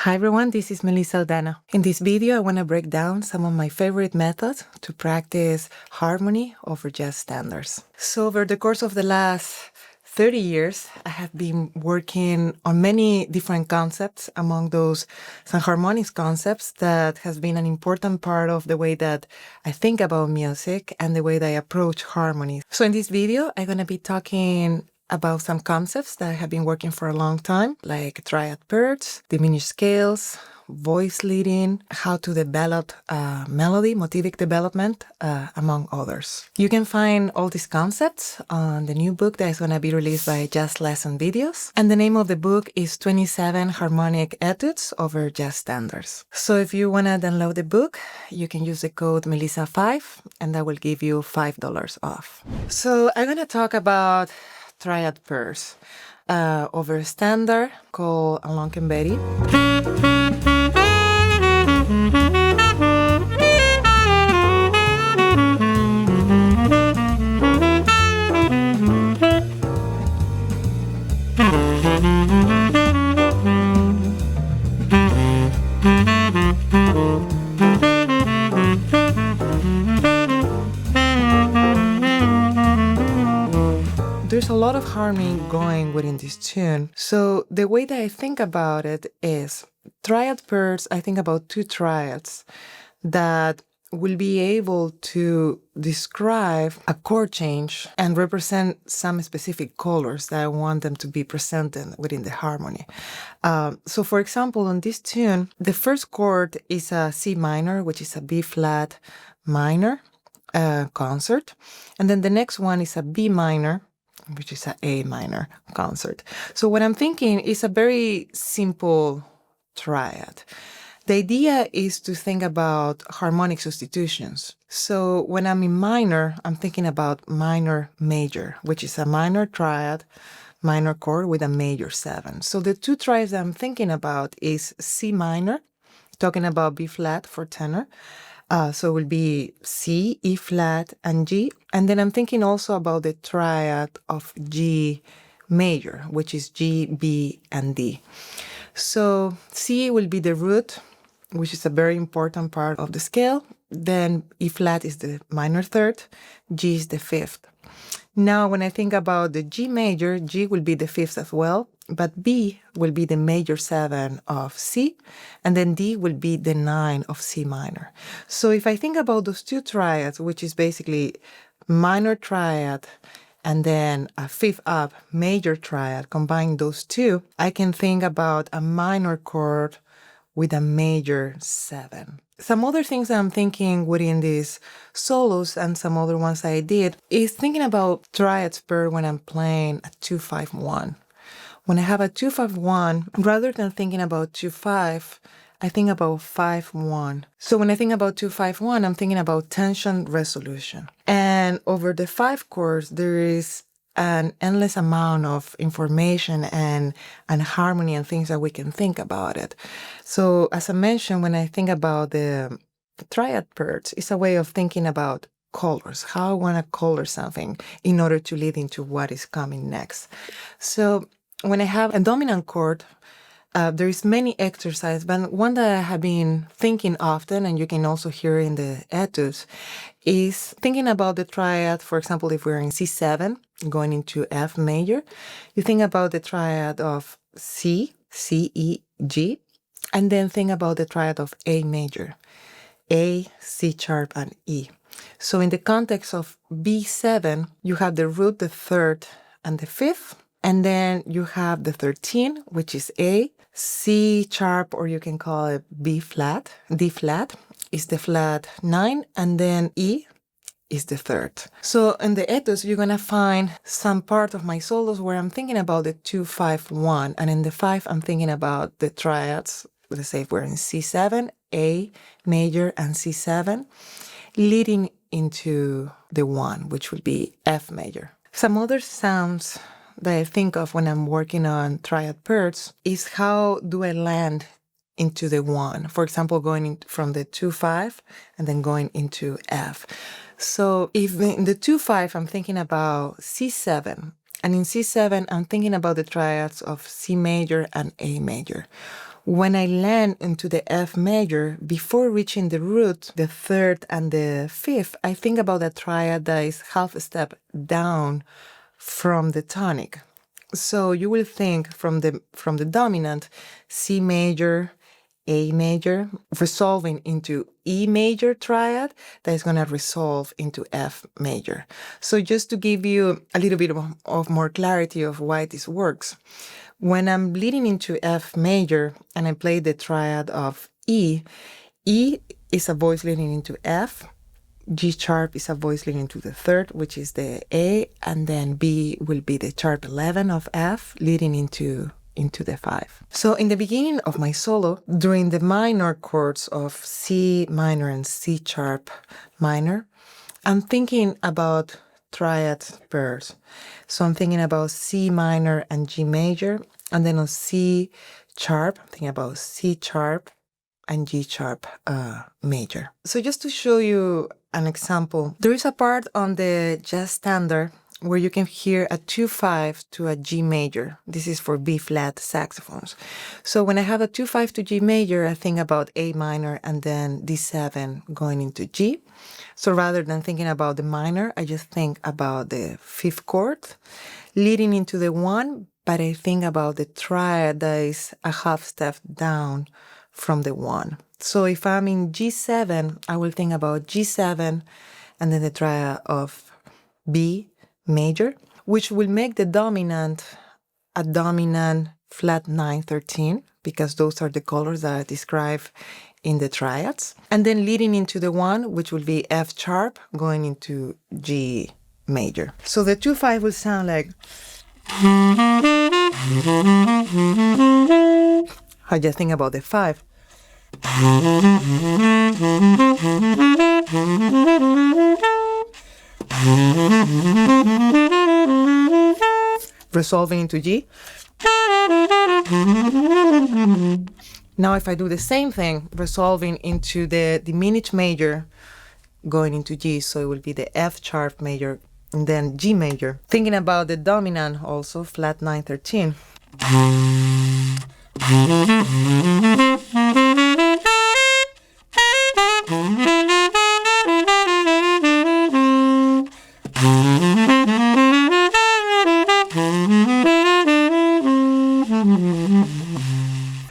Hi everyone, this is Melissa Aldana. In this video, I want to break down some of my favorite methods to practice harmony over jazz standards. So over the course of the last 30 years, I have been working on many different concepts. Among those, some harmonics concepts that has been an important part of the way that I think about music and the way that I approach harmony. So in this video, I'm going to be talking about some concepts that I have been working for a long time, like triad pairs, diminished scales, voice leading, how to develop melody, motivic development, among others. You can find all these concepts on the new book that is going to be released by Jazz Lesson Videos. And the name of the book is 27 Harmonic Etudes over Jazz Standards. So if you want to download the book, you can use the code Melissa5, and that will give you $5 off. So I'm going to talk about triad pairs over a standard called Along and Betty. There's a lot of harmony going within this tune. So the way that I think about it is triad pairs, I think about two triads that will be able to describe a chord change and represent some specific colors that I want them to be presented within the harmony. So for example, on this tune, the first chord is a C minor, which is a B flat minor concert. And then the next one is a B minor, which is an A minor concert. So what I'm thinking is a very simple triad. The idea is to think about harmonic substitutions. So when I'm in minor, I'm thinking about minor major, which is a minor triad, minor chord with a major 7. So the two triads I'm thinking about is C minor, talking about B flat for tenor. So it will be C, E flat, and G. And then I'm thinking also about the triad of G major, which is G, B, and D. So C will be the root, which is a very important part of the scale. Then E flat is the minor third, G is the fifth. Now, when I think about the G major, G will be the fifth as well, but B will be the major 7 of C, and then D will be the 9 of C minor. So if I think about those two triads, which is basically minor triad and then a fifth up major triad, combine those two, I can think about a minor chord with a major 7. Some other things that I'm thinking within these solos and some other ones I did is thinking about triads pair when I'm playing a 2-5-1. When I have a 2-5-1, rather than thinking about 2-5, I think about 5-1. So when I think about 2-5-1, I'm thinking about tension resolution. And over the 5 chords, there is an endless amount of information and harmony and things that we can think about it. So as I mentioned, when I think about the triad pairs, it's a way of thinking about colors, how I want to color something in order to lead into what is coming next. So when I have a dominant chord, there is many exercises, but one that I have been thinking often, and you can also hear in the etudes, is thinking about the triad. For example, if we're in C7, going into F major, you think about the triad of C, C, E, G, and then think about the triad of A major, A, C sharp, and E. So in the context of B7, you have the root, the third, and the fifth, and then you have the 13, which is A, C sharp, or you can call it B flat, D flat is the flat 9, and then E is the third. So in the etudes, you're going to find some part of my solos where I'm thinking about the 2-5-1. And in the 5, I'm thinking about the triads. Let's say if we're in C7, A major, and C7, leading into the 1, which would be F major. Some other sounds that I think of when I'm working on triad pairs is how do I land into the 1. For example, going from the 2-5 and then going into F. So if in the 2-5, I'm thinking about C7, and in C7, I'm thinking about the triads of C major and A major. When I land into the F major, before reaching the root, the 3rd and the 5th, I think about a triad that is half a step down from the tonic. So you will think from the dominant, C major, A major, resolving into E major triad that is going to resolve into F major. So just to give you a little bit of more clarity of why this works, when I'm leading into F major and I play the triad of E, E is a voice leading into F, G sharp is a voice leading into the 3rd, which is the A, and then B will be the sharp 11 of F leading into the 5. So in the beginning of my solo, during the minor chords of C minor and C sharp minor, I'm thinking about triad pairs. So I'm thinking about C minor and G major, and then on C sharp, I'm thinking about C sharp and G sharp major. So just to show you an example, there is a part on the jazz standard where you can hear a 2-5 to a G major. This is for B flat saxophones. So when I have a 2-5 to G major, I think about A minor and then D7 going into G. So rather than thinking about the minor, I just think about the 5th chord leading into the 1, but I think about the triad that is a half step down from the 1. So if I'm in G7, I will think about G7 and then the triad of B major, which will make the dominant a dominant flat 9-13, because those are the colors that I describe in the triads. And then leading into the 1, which will be F sharp, going into G major. So the 2-5 will sound like... I just think about the 5. Resolving into G. Now if I do the same thing, resolving into the diminished major, going into G, so it will be the F sharp major and then G major. Thinking about the dominant also, flat 9-13.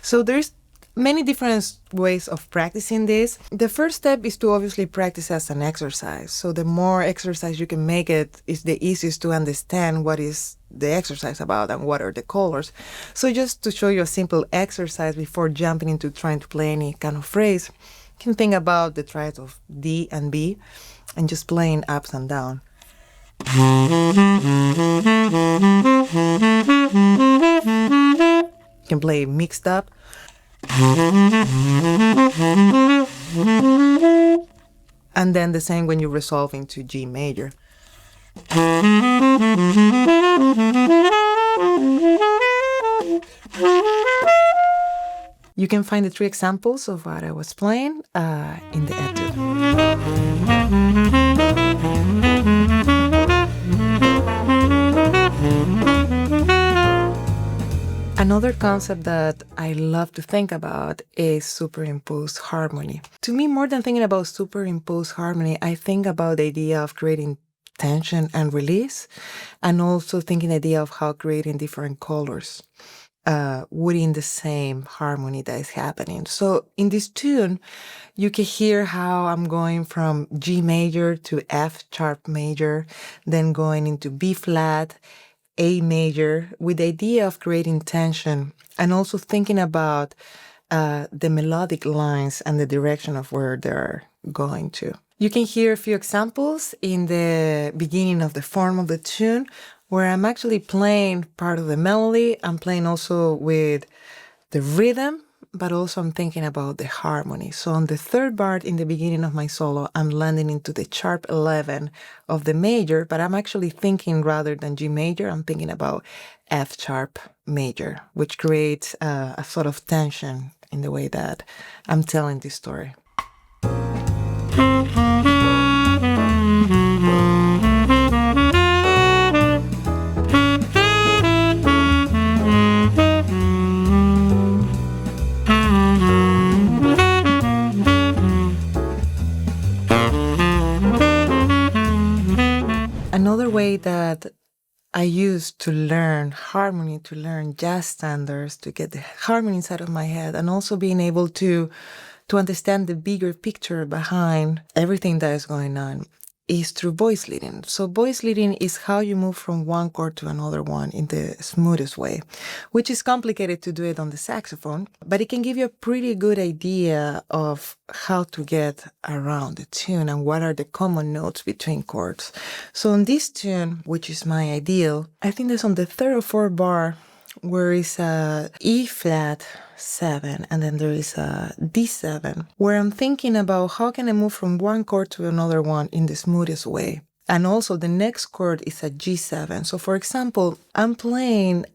So there's many different ways of practicing this. The first step is to obviously practice as an exercise. So the more exercise you can make it, is the easiest to understand what is the exercise about and what are the colors. So just to show you a simple exercise before jumping into trying to play any kind of phrase, you can think about the triads of D and B and just playing ups and down. You can play mixed up. And then the same when you resolve into G major. You can find the 3 examples of what I was playing in the etude. Another concept that I love to think about is superimposed harmony. To me, more than thinking about superimposed harmony, I think about the idea of creating tension and release, and also thinking the idea of how creating different colors within the same harmony that is happening. So in this tune, you can hear how I'm going from G major to F sharp major, then going into B flat, A major, with the idea of creating tension, and also thinking about the melodic lines and the direction of where they're going to. You can hear a few examples in the beginning of the form of the tune where I'm actually playing part of the melody. I'm playing also with the rhythm, but also I'm thinking about the harmony. So on the third bar in the beginning of my solo, I'm landing into the sharp 11 of the major, but I'm actually thinking rather than G major, I'm thinking about F sharp major, which creates a sort of tension in the way that I'm telling this story. Another way that I used to learn harmony, to learn jazz standards, to get the harmony inside of my head, and also being able to understand the bigger picture behind everything that is going on, is through voice leading. So voice leading is how you move from one chord to another one in the smoothest way, which is complicated to do it on the saxophone, but it can give you a pretty good idea of how to get around the tune and what are the common notes between chords. So on this tune, which is my ideal, I think there's on the third or fourth bar where is a E flat 7 and then there is a D7 where I'm thinking about how can I move from one chord to another one in the smoothest way. And also the next chord is a G7. So for example, I'm playing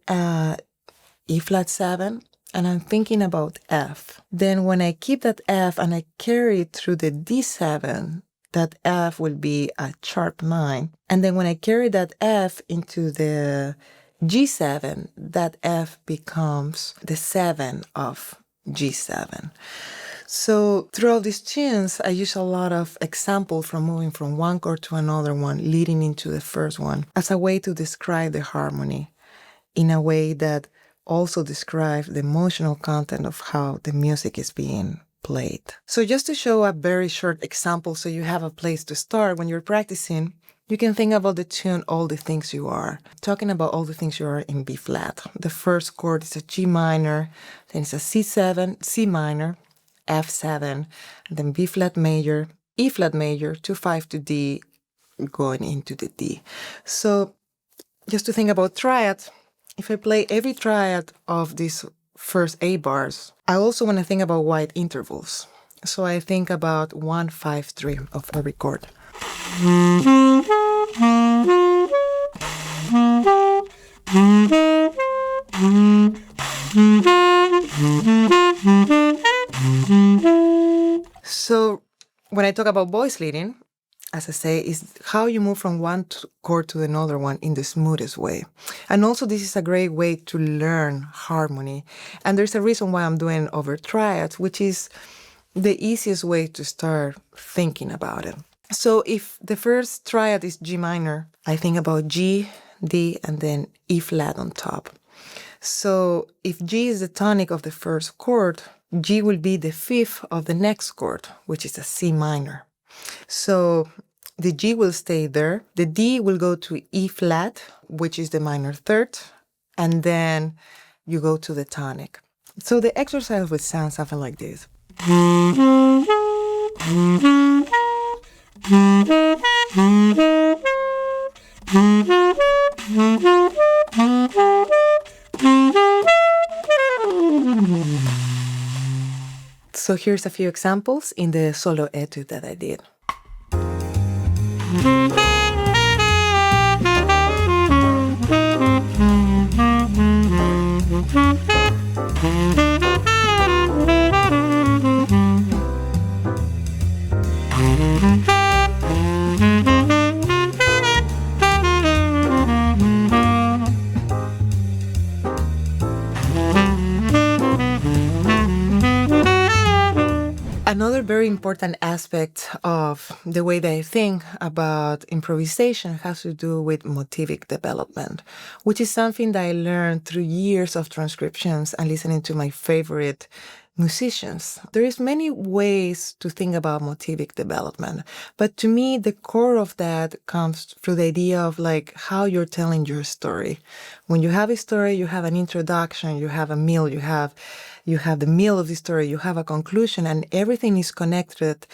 E flat 7 and I'm thinking about F. Then when I keep that F and I carry it through the D7, that F will be a sharp 9. And then when I carry that F into the G7, that F becomes the 7 of G7. So throughout these tunes, I use a lot of examples from moving from one chord to another one, leading into the first one, as a way to describe the harmony in a way that also describes the emotional content of how the music is being played. So just to show a very short example so you have a place to start when you're practicing, you can think about the tune All the Things You Are. Talking about all the things you are in B flat. The first chord is a G minor, then it's a C7, C minor, F7, then B flat major, E flat major, 2-5 to D, going into the D. So just to think about triad, if I play every triad of these first 8 bars, I also want to think about wide intervals. So I think about 1-5-3 of every chord. So when I talk about voice leading, as I say, is how you move from one chord to another one in the smoothest way. And also this is a great way to learn harmony. And there's a reason why I'm doing over triads, which is the easiest way to start thinking about it. So if the first triad is G minor, I think about G, D, and then E flat on top. So if G is the tonic of the first chord, G will be the fifth of the next chord, which is a C minor. So the G will stay there. The D will go to E flat, which is the minor third, and then you go to the tonic. So the exercise would sound something like this. So here's a few examples in the solo etude that I did. Another very important aspect of the way that I think about improvisation has to do with motivic development, which is something that I learned through years of transcriptions and listening to my favorite musicians. There is many ways to think about motivic development, but to me, the core of that comes through the idea of like how you're telling your story. When you have a story, you have an introduction, you have a meal, you have you have the middle of the story, you have a conclusion, and everything is connected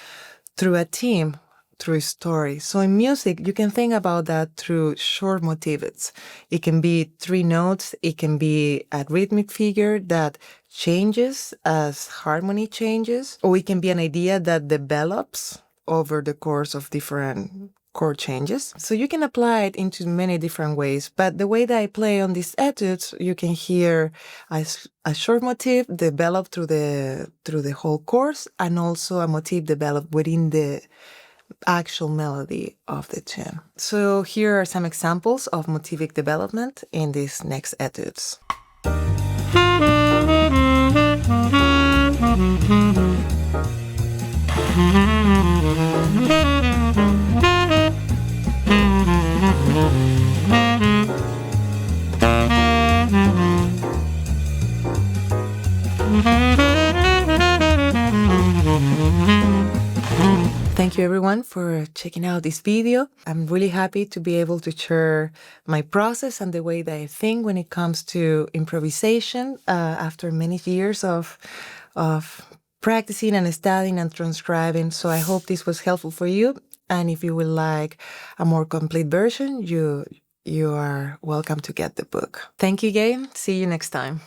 through a theme, through a story. So in music, you can think about that through short motifs. It can be 3 notes, it can be a rhythmic figure that changes as harmony changes, or it can be an idea that develops over the course of different chord changes. So you can apply it into many different ways, but the way that I play on these etudes, you can hear a short motif developed through the whole course, and also a motif developed within the actual melody of the tune. So here are some examples of motivic development in these next etudes. Thank you everyone for checking out this video. I'm really happy to be able to share my process and the way that I think when it comes to improvisation after many years of practicing and studying and transcribing. So I hope this was helpful for you. And if you would like a more complete version, you are welcome to get the book. Thank you again. See you next time.